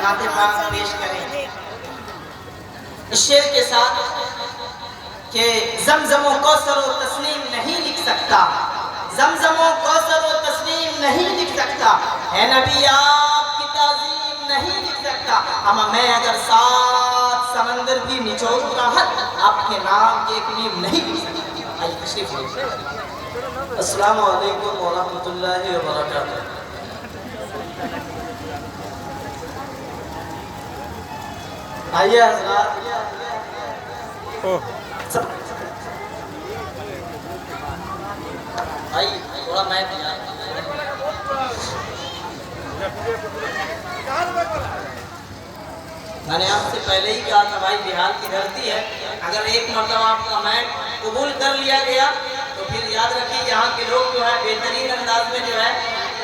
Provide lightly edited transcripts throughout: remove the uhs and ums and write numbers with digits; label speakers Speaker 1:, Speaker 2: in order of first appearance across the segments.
Speaker 1: नाते पाक पेश करें इस शेर के साथ कि ज़मज़म कौसर व तस्नीम नहीं लिख सकता, ज़मज़म कौसर व तस्नीम नहीं लिख सकता, है नबी आपकी ताज़ीम नहीं लिख सकता। अमा मैं अगर 7 समंदर भी निचोड़ रहा आपके नाम की एक नींव नहीं लिख सकता। आइए तशरीफ लीजिए। अस्सलामु अलैकुम व रहमतुल्लाहि व बरकातुहू। आइए हज़रात, भाई थोड़ा मैं मैंने आपसे पहले ही कहा था भाई बिहार की धरती है, अगर एक मरतबा आपका मैं कबूल कर लिया गया तो फिर याद रखिए यहाँ के लोग जो है बेहतरीन अंदाज में जो है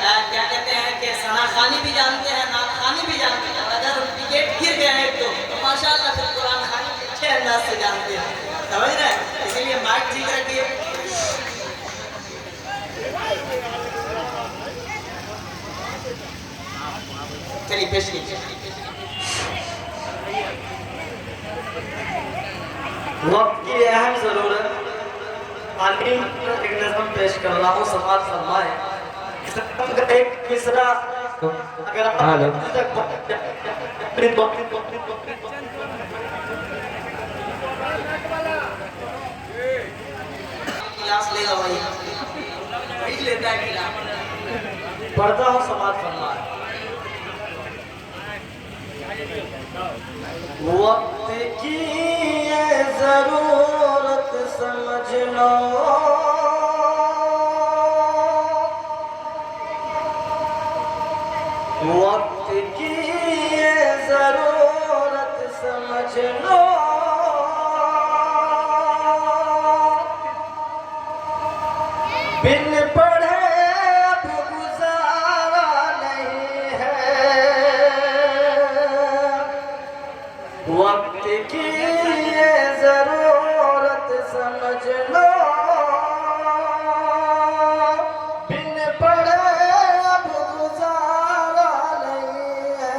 Speaker 1: क्या कहते हैं कि सना खानी भी जानते हैं, नात खानी भी जानते हैं। अगर टिकट गिर गया है तो माशाअल्लाह फिर कुरान खानी अच्छे अंदाज से जानते हैं, समझ रहे हैं। इसीलिए माइक ठीक रखिए। चलिए पेश कीजिए। वक्त की अहम जरूरत तालीम एक नज़म पेश कर रहा हूँ, समाज फरमाए। एक मिसरा अगर क्लास लेगा भाई लेता है क्लास पढ़ता हूँ, समाज फरमाए। वक्त की ये जरूरत समझ लो, वक्त की ये जरूरत समझ लो, बिन पढ़े अब गुजारा नहीं है, वक्त की ये जरूरत समझ लो, बिन पढ़े अब गुजारा नहीं है,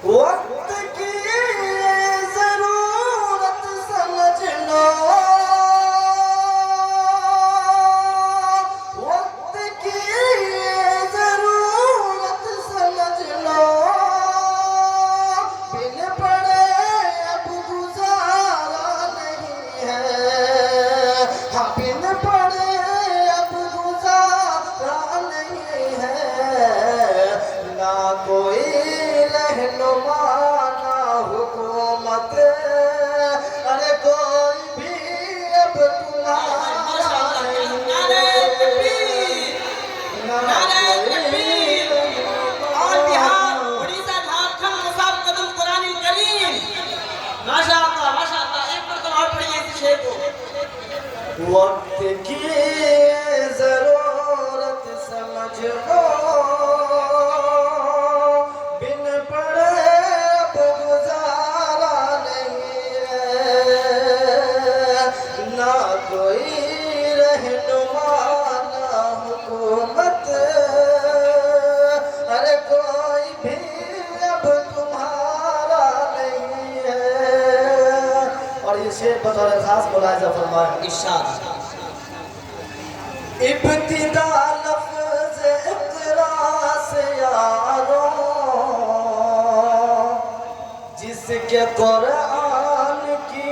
Speaker 1: वक्त की ये जरूरत समझ लो, वक्त की ये जरूरत समझ लो, बिन पढ़े अब गुजारा नहीं है, हाँ बिन पढ़े अब गुजारा नहीं है, ना कोई रहनुमा ना हुकूमत, अरे कोई भी अब तुम्हारा नहीं है, ना कोई और बिहार उड़ीसा झारखंड मुसाफ कदम कुरान करीम माशाअल्लाह माशाअल्लाह। एक बार तो और पढ़िए इस शेर को। वक्त की जरूरत समझ लो, बिन पढ़े अब गुजारा नहीं है, ना कोई रहनुमा ना हुकूमत, अरे कोई भी अब तुम्हारा नहीं है। और ये शेर बतौर खास मुलाहिजा फरमाया। इरशाद इब्तिदा लफ्ज़ इक़रा से यारो, जिसके कुरान की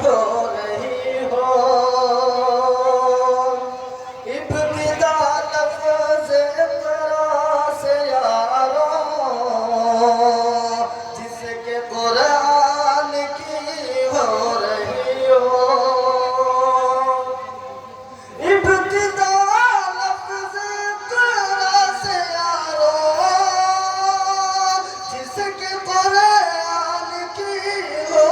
Speaker 1: हो रही हो, इब्तिदा लफ्ज़ इक़रा से यारो, जिसके कुरान की हो रही हो, इब्तिदा लफ्ज़ इक़रा से यारो, जिसके कुरान की हो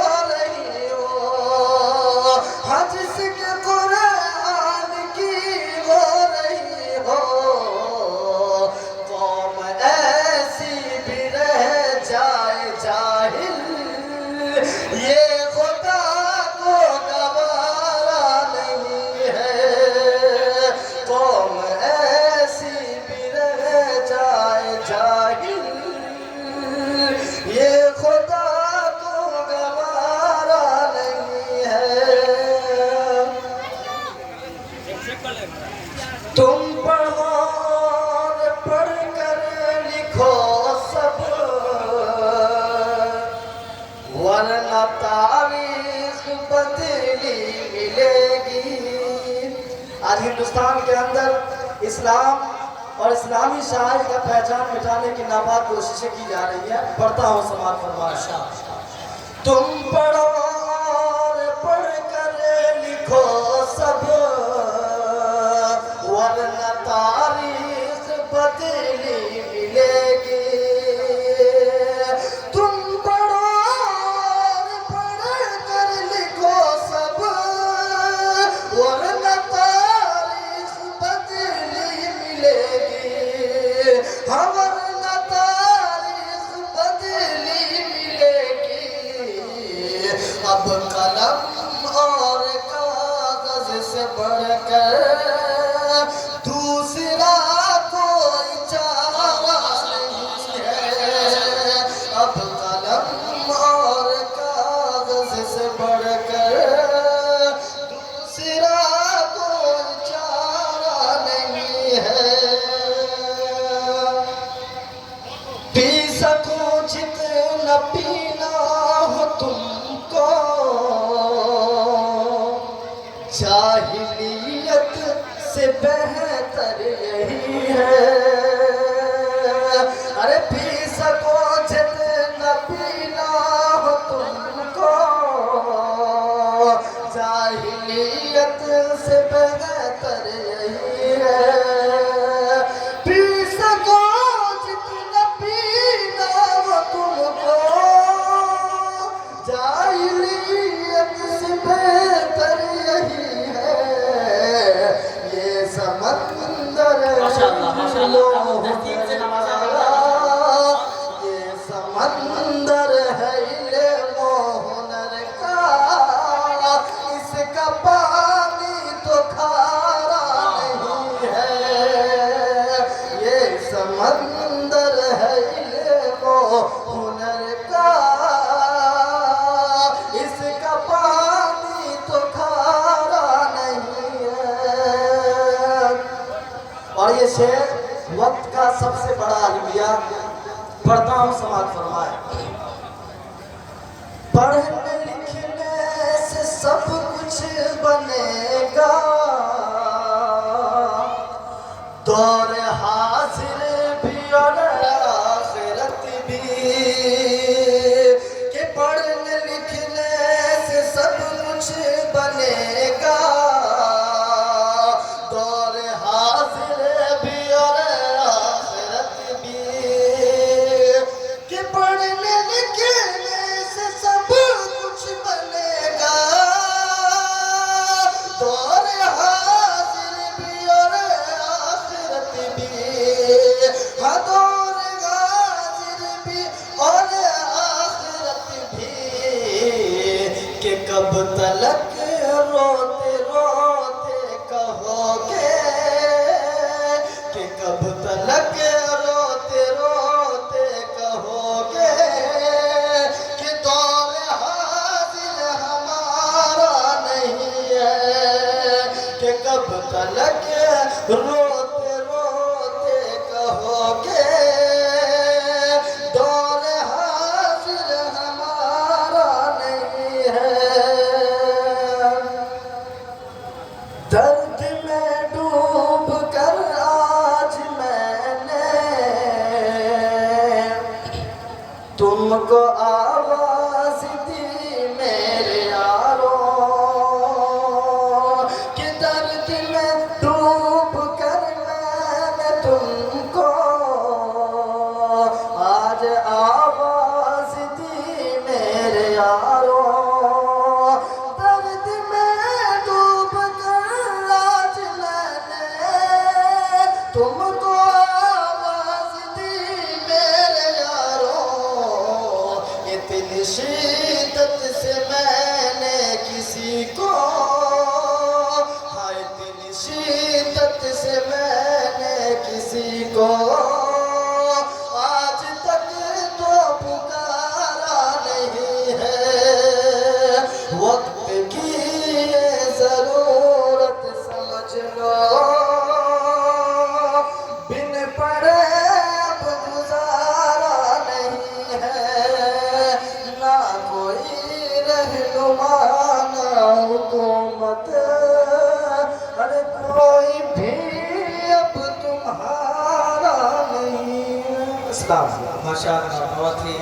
Speaker 2: हिंदुस्तान के अंदर इस्लाम और इस्लामी शायर का पहचान मिटाने की नापाक कोशिशें की जा रही है। पढ़ता हूँ समाज फरमाइश। तुम पढ़ो और पढ़ कर लिखो सब, वरना तारीख बदली मिलेगी। तुम पढ़ो और पढ़ कर लिखो सब, वरना तारीख बदली मिलेगी। हाँ, वरना तारीख बदली मिलेगी। अब कलम और कागज से बढ़कर दूसरा कोई चारा नहीं है। अब कलम और कागज से बढ़कर दूसरा कोई चारा नहीं है। पी सको जितना पीना हो तुमको, जाहिलियत से बेहतर यही है। अरे पी सको जितना पीना हो तुमको, जाहिलियत से बेहतर यही है। पी सको जितना पीना हो तुमको, जाहिलियत से बेहतर यही है। ये समंदर ये समंदर है इल्म हुनर का, इसका पानी तो खारा नहीं है। ये समंदर है इल्म हुनर का, इसका पानी तो खारा नहीं है। और ये शेर वक्त का सबसे बड़ा अलविया। पढ़ता हूँ समाज फरमाए। पढ़ने लिखने से सब कुछ बनेगा, दौर हाजिर भी और आखिरत भी। कि पढ़ने लिखने से सब कुछ बनेगा, दौर हाजिर भी और आखिरत भी। कि पढ़ने लिखने से सब कुछ बनेगा, दौर हाजिर भी और आखिरत भी। हाँ, दौर हाजिर भी और आखिरत भी। कि कब तलक रोते रोते कहोगे, कि कब तलक रोते रोते कहोगे, कि दौर हाजिर हमारा नहीं है। कि कब तलक रोते रोते कहोगे, दौर हाजिर हमारा नहीं है। दर्द में डूब कर आज मैंने तुमको आवाज दी मेरे यारो। कि दर्द में डूब कर मैंने तुमको आज आवाज दी मेरे यारो। दर्द में डूब कर आज मैंने तुमको आवाज दी मेरे यारो। इतनी शिद्दत से मैंने किसी को, हाँ इतनी शिद्दत से मैंने किसी को आज तक तो पुकारा नहीं है। वक्त की ये जरूरत समझ लो, बिन पढ़े अब गुजारा नहीं है। ना कोई रहनुमा इस्लाम।
Speaker 1: माशाअल्लाह, बहुत ही